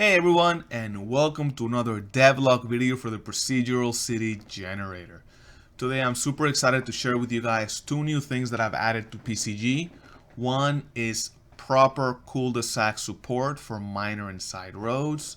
Hey everyone, and welcome to another devlog video for the procedural city generator. Today I'm super excited to share with you guys two new things that I've added to PCG. One is proper cul-de-sac support for minor and side roads,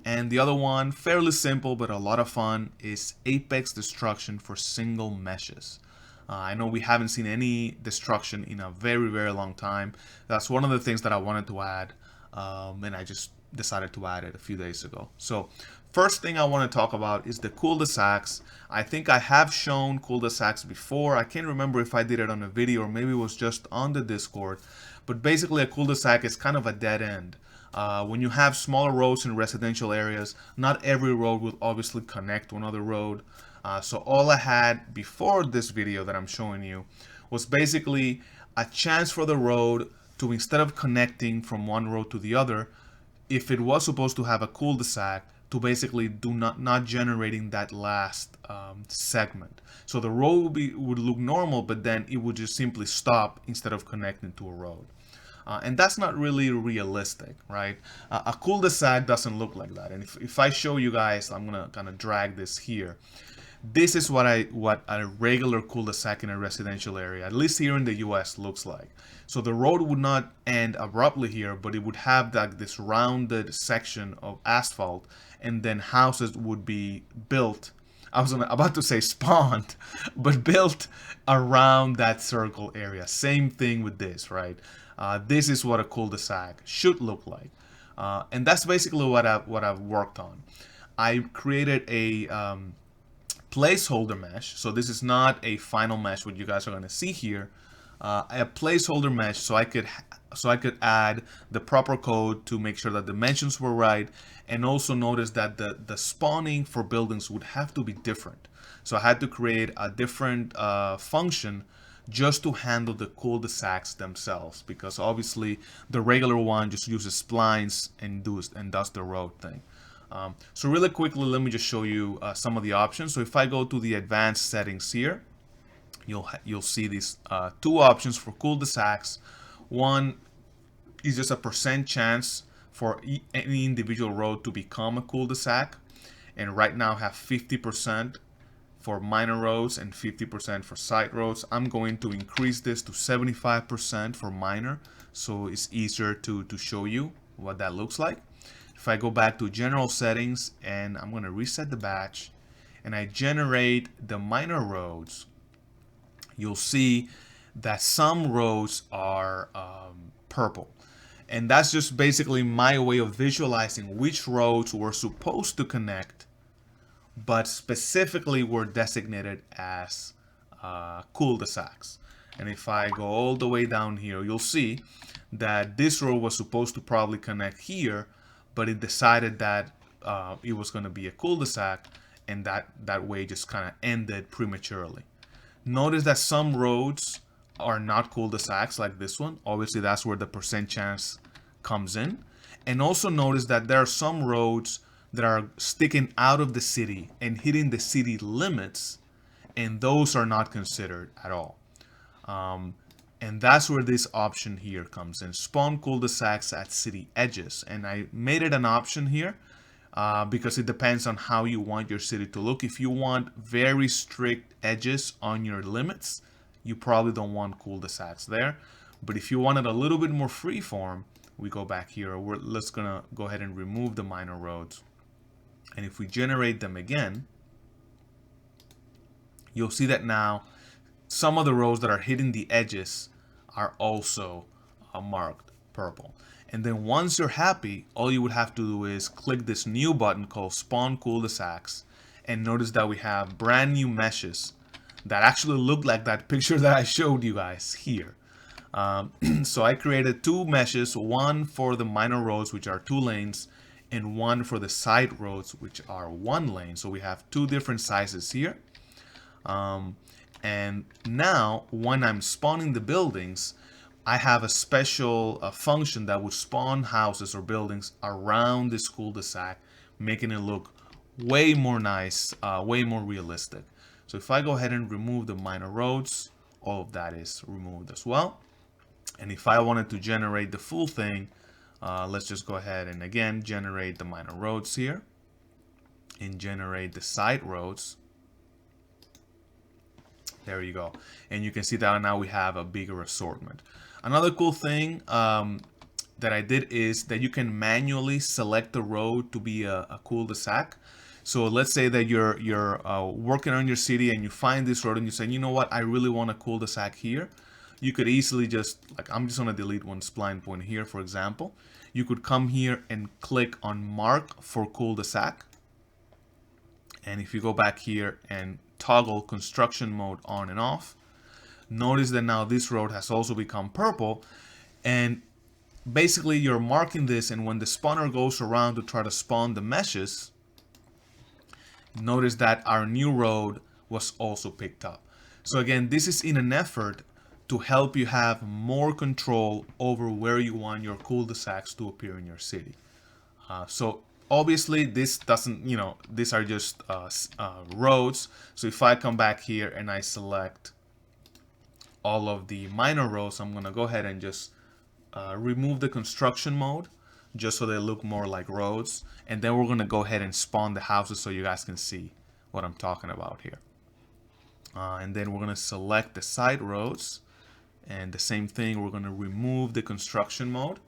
and the other one, fairly simple but a lot of fun, is apex destruction for single meshes. I know we haven't seen any destruction in a very long time. That's one of the things that I wanted to add, and I just decided to add it a few days ago. So first thing I want to talk about is the cul-de-sacs. I think I have shown cul-de-sacs before. I can't remember if I did it on a video or maybe it was just on the Discord. But basically a cul-de-sac is kind of a dead end. When you have smaller roads in residential areas, not every road will obviously connect to another road. So all I had before this video that I'm showing you was basically a chance for the road to, instead of connecting from one road to the other, if it was supposed to have a cul-de-sac, to basically do not generating that last segment. So the road would look normal, but then it would just simply stop instead of connecting to a road. And that's not really realistic, right? A cul-de-sac doesn't look like that. And if I show you guys, I'm gonna kind of drag this here. This is what a regular cul-de-sac in a residential area, at least here in the US, looks like. So the road would not end abruptly here, but it would have this rounded section of asphalt, and then houses would be built. I was about to say spawned, but built around that circle area. Same thing with this, right? This is what a cul-de-sac should look like, and that's basically what I've worked on. I created a placeholder mesh. So this is not a final mesh what you guys are going to see here. A placeholder mesh so I could add the proper code to make sure that the dimensions were right, and also notice that the spawning for buildings would have to be different. So I had to create a different function just to handle the cul-de-sacs themselves, because obviously the regular one just uses splines and does the road thing. So really quickly, let me just show you some of the options. So if I go to the advanced settings here, you'll see these two options for cul-de-sacs. One is just a percent chance for any individual road to become a cul-de-sac, and right now I have 50% for minor roads and 50% for side roads. I'm going to increase this to 75% for minor, so it's easier to show you what that looks like. If I go back to general settings and I'm going to reset the batch and I generate the minor roads, you'll see that some roads are purple. And that's just basically my way of visualizing which roads were supposed to connect, but specifically were designated as cul-de-sacs. And if I go all the way down here, you'll see that this road was supposed to probably connect here, but it decided that it was going to be a cul-de-sac, and that way just kind of ended prematurely. Notice that some roads are not cul-de-sacs like this one. Obviously, that's where the percent chance comes in. And also notice that there are some roads that are sticking out of the city and hitting the city limits, and those are not considered at all. And that's where this option here comes in. Spawn cul-de-sacs at city edges. And I made it an option here because it depends on how you want your city to look. If you want very strict edges on your limits, you probably don't want cul-de-sacs there. But if you want it a little bit more freeform, we go back here. Let's gonna go ahead and remove the minor roads. And if we generate them again, you'll see that now some of the roads that are hitting the edges are also marked purple. And then once you're happy, all you would have to do is click this new button called Spawn Cul-de-sacs, and notice that we have brand new meshes that actually look like that picture that I showed you guys here. So I created two meshes, one for the minor roads, which are 2 lanes, and one for the side roads, which are 1 lane. So we have 2 different sizes here. And now when I'm spawning the buildings, I have a special function that would spawn houses or buildings around this cul-de-sac, making it look way more nice, way more realistic. So if I go ahead and remove the minor roads, all of that is removed as well. And if I wanted to generate the full thing, Let's just go ahead and again generate the minor roads here and generate the side roads. There you go. And you can see that now we have a bigger assortment. Another cool thing that I did is that you can manually select the road to be a cul-de-sac. So let's say that you're working on your city and you find this road and you say, you know what, I really want a cul-de-sac here. You could easily just, like, I'm just gonna delete one spline point here, for example. You could come here and click on mark for cul-de-sac. And if you go back here and toggle construction mode on and off, notice that now this road has also become purple. And basically you're marking this, and when the spawner goes around to try to spawn the meshes, notice that our new road was also picked up. So again, this is in an effort to help you have more control over where you want your cul-de-sacs to appear in your city. So obviously this doesn't, these are just roads. So if I come back here and I select all of the minor roads, I'm gonna go ahead and just remove the construction mode just so they look more like roads. And then we're gonna go ahead and spawn the houses so you guys can see what I'm talking about here. And then we're gonna select the side roads, and the same thing, we're gonna remove the construction mode.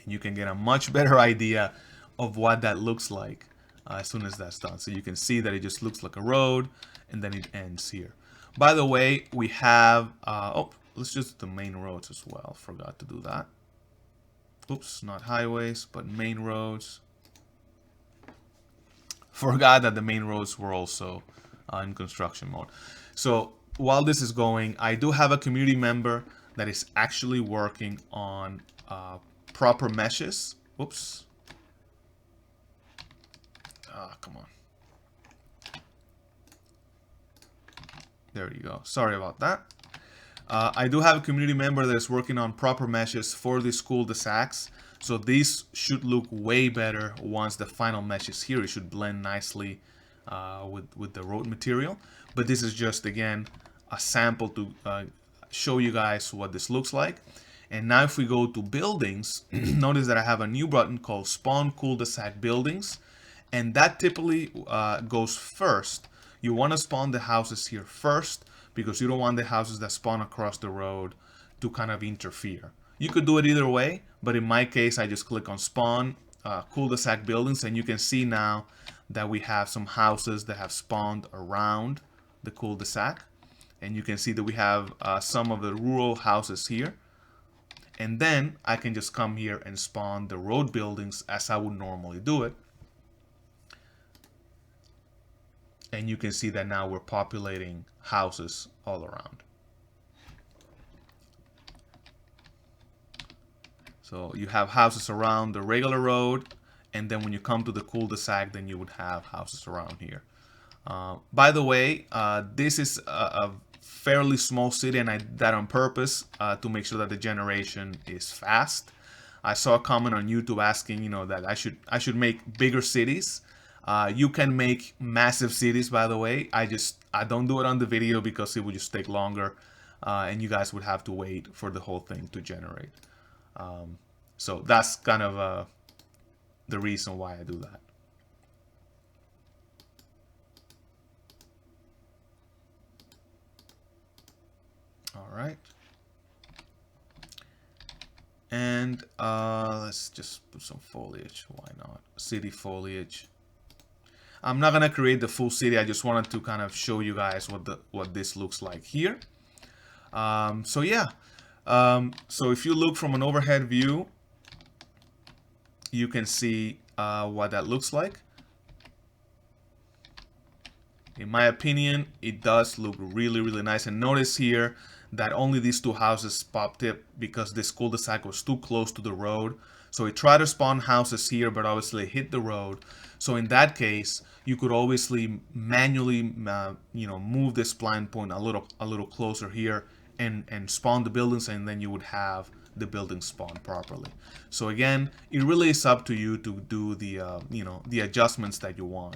And you can get a much better idea of what that looks like as soon as that's done. So you can see that it just looks like a road, and then it ends here. By the way, we have, let's just do the main roads as well. Forgot to do that. Oops, not highways, but main roads. Forgot that the main roads were also in construction mode. So while this is going, I do have a community member that is actually working on proper meshes. Oops. Come on. There you go. Sorry about that. I do have a community member that is working on proper meshes for this cul-de-sacs. So these should look way better once the final mesh is here. It should blend nicely with the road material. But this is just, again, a sample to show you guys what this looks like. And now if we go to buildings, notice that I have a new button called Spawn Cul-de-sac Buildings. And that typically goes first. You want to spawn the houses here first because you don't want the houses that spawn across the road to kind of interfere. You could do it either way, but in my case, I just click on Spawn Cul-de-sac Buildings, and you can see now that we have some houses that have spawned around the cul-de-sac. And you can see that we have some of the rural houses here. And then I can just come here and spawn the road buildings as I would normally do it. And you can see that now we're populating houses all around. So you have houses around the regular road, and then when you come to the cul-de-sac, then you would have houses around here. By the way, this is a fairly small city, and I did that on purpose to make sure that the generation is fast. I saw a comment on YouTube asking, that I should make bigger cities. You can make massive cities, by the way. I don't do it on the video because it would just take longer, and you guys would have to wait for the whole thing to generate. So that's kind of the reason why I do that. All right. And let's just put some foliage. Why not? City foliage. I'm not gonna create the full city. I just wanted to kind of show you guys what this looks like here. So yeah. So if you look from an overhead view, you can see what that looks like. In my opinion, it does look really, really nice. And notice here that only these two houses popped up because this cul-de-sac was too close to the road. So it tried to spawn houses here, but obviously hit the road. So in that case, you could obviously manually, move this spline point a little closer here and spawn the buildings, and then you would have the buildings spawn properly. So again, it really is up to you to do the, the adjustments that you want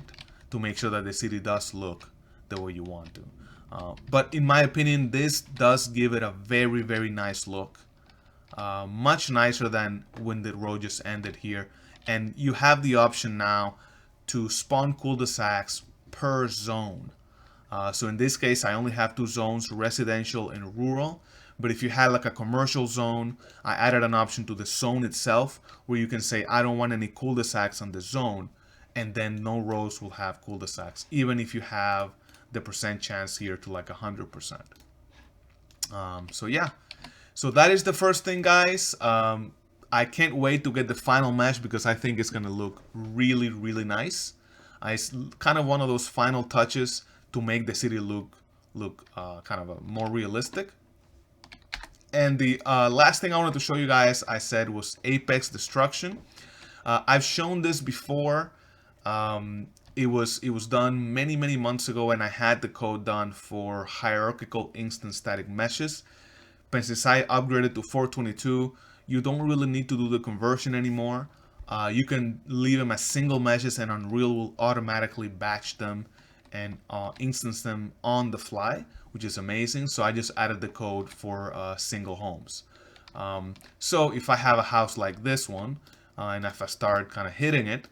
to make sure that the city does look the way you want to. But in my opinion, this does give it a very, very nice look. Much nicer than when the road just ended here. And you have the option now to spawn cul-de-sacs per zone. So in this case, I only have two zones, residential and rural. But if you had like a commercial zone, I added an option to the zone itself where you can say, I don't want any cul-de-sacs on the zone. And then no roads will have cul-de-sacs, even if you have the percent chance here to like 100%. So yeah, so that is the first thing, guys. I can't wait to get the final mesh because I think it's gonna look really, really nice. It's kind of one of those final touches to make the city look kind of a more realistic. And the last thing I wanted to show you guys, I said, was Apex Destruction. I've shown this before. It was done many months ago, and I had the code done for hierarchical instant static meshes. But since I upgraded to 422, you don't really need to do the conversion anymore. You can leave them as single meshes, and Unreal will automatically batch them and instance them on the fly, which is amazing. So I just added the code for single homes. So if I have a house like this one, and if I start kind of hitting it,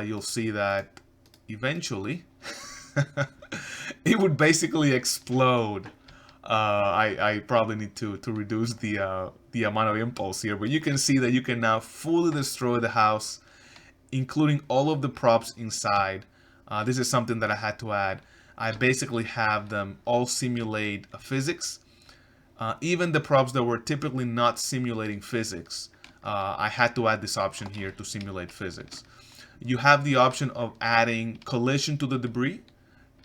you'll see that eventually it would basically explode. I probably need to reduce the amount of impulse here, but you can see that you can now fully destroy the house, including all of the props inside. This is something that I had to add. I basically have them all simulate physics. Even the props that were typically not simulating physics, I had to add this option here to simulate physics. You have the option of adding collision to the debris,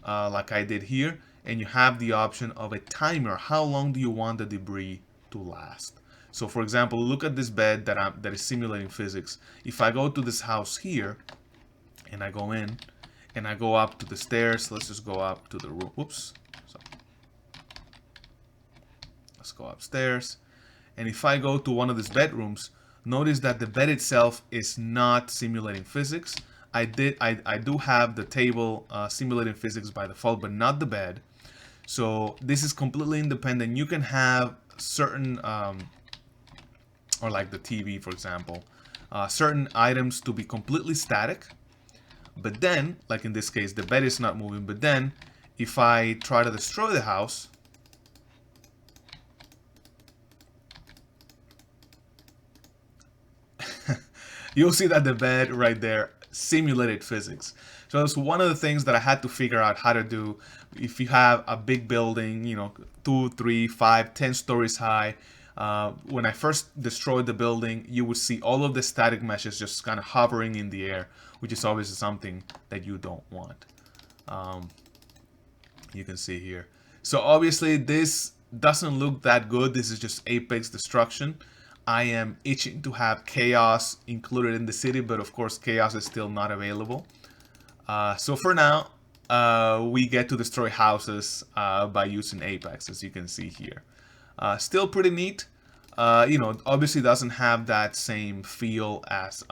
like I did here, and you have the option of a timer. How long do you want the debris to last? So for example, look at this bed that is simulating physics. If I go to this house here, and I go in, and I go up to the stairs, let's just go up to the roof. Whoops. So, let's go upstairs. And if I go to one of these bedrooms, notice that the bed itself is not simulating physics. I do have the table simulating physics by default, but not the bed. So this is completely independent. You can have certain, or like the TV, for example, certain items to be completely static. But then, like in this case, the bed is not moving. But then, if I try to destroy the house, you'll see that the bed right there simulated physics. So that's one of the things that I had to figure out how to do. If you have a big building, you know, 2, 3, 5, 10 stories high, when I first destroyed the building, you would see all of the static meshes just kind of hovering in the air, which is obviously something that you don't want. You can see here. So obviously this doesn't look that good. This is just Apex Destruction. I am itching to have chaos included in the city, but of course chaos is still not available. So for now, we get to destroy houses by using Apex, as you can see here. Still pretty neat. You know, obviously doesn't have that same feel as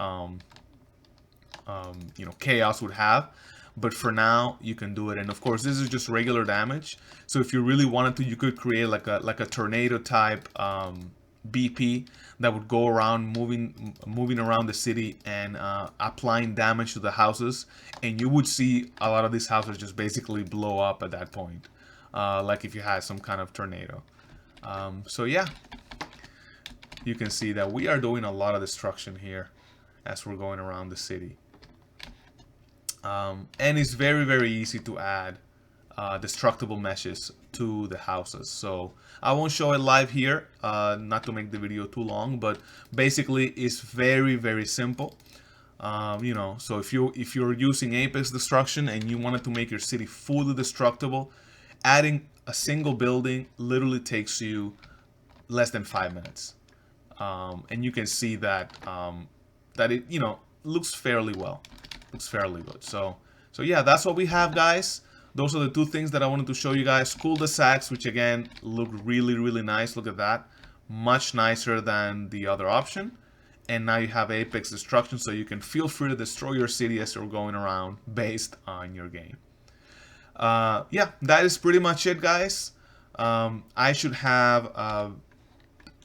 you know, chaos would have. But for now, you can do it. And of course, this is just regular damage. So if you really wanted to, you could create like a tornado type BP that would go around moving around the city and applying damage to the houses, and you would see a lot of these houses just basically blow up at that point, like if you had some kind of tornado. So yeah, you can see that we are doing a lot of destruction here as we're going around the city, and it's very easy to add destructible meshes to the houses. So I won't show it live here, not to make the video too long, but basically it's very simple. You know, so if you're using Apex Destruction and you wanted to make your city fully destructible, adding a single building literally takes you less than 5 minutes, and you can see that that it, you know, looks fairly well, looks fairly good. So yeah, that's what we have, guys. Those are the two things that I wanted to show you guys. Culdesacs, which again look really nice. Look at that, much nicer than the other option. And now you have Apex Destruction, so you can feel free to destroy your city as you're going around based on your game. Yeah, that is pretty much it, guys. I should have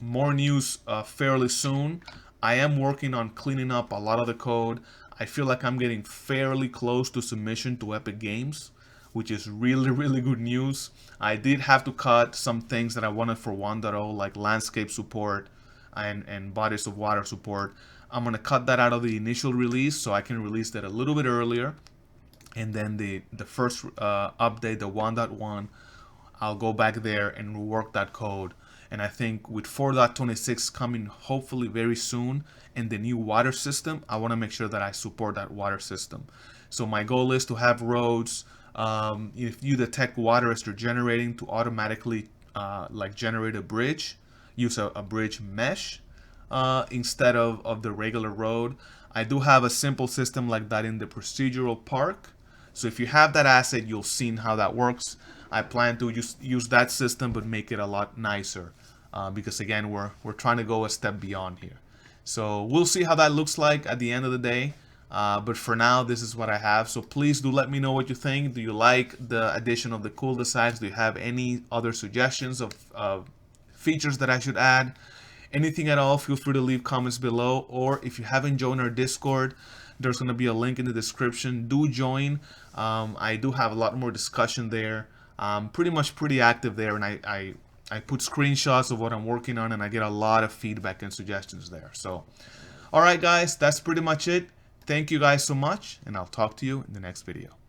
more news fairly soon. I am working on cleaning up a lot of the code. I feel like I'm getting fairly close to submission to Epic Games, which is really, really good news. I did have to cut some things that I wanted for 1.0, like landscape support and bodies of water support. I'm going to cut that out of the initial release so I can release that a little bit earlier. And then the first update, the 1.1, I'll go back there and rework that code. And I think with 4.26 coming hopefully very soon and the new water system, I want to make sure that I support that water system. So my goal is to have roads, if you detect water as they're generating, to automatically like generate a bridge, use a bridge mesh instead of the regular road. I do have a simple system like that in the procedural park. So if you have that asset, you'll see how that works. I plan to use that system, but make it a lot nicer because again, we're trying to go a step beyond here. So we'll see how that looks like at the end of the day. But for now, this is what I have. So please do let me know what you think. Do you like the addition of the Culdesacs? Do you have any other suggestions of features that I should add? Anything at all, feel free to leave comments below. Or if you haven't joined our Discord, there's going to be a link in the description. Do join. I do have a lot more discussion there. Pretty active there, and I put screenshots of what I'm working on, and I get a lot of feedback and suggestions there. So, all right, guys, that's pretty much it. Thank you guys so much, and I'll talk to you in the next video.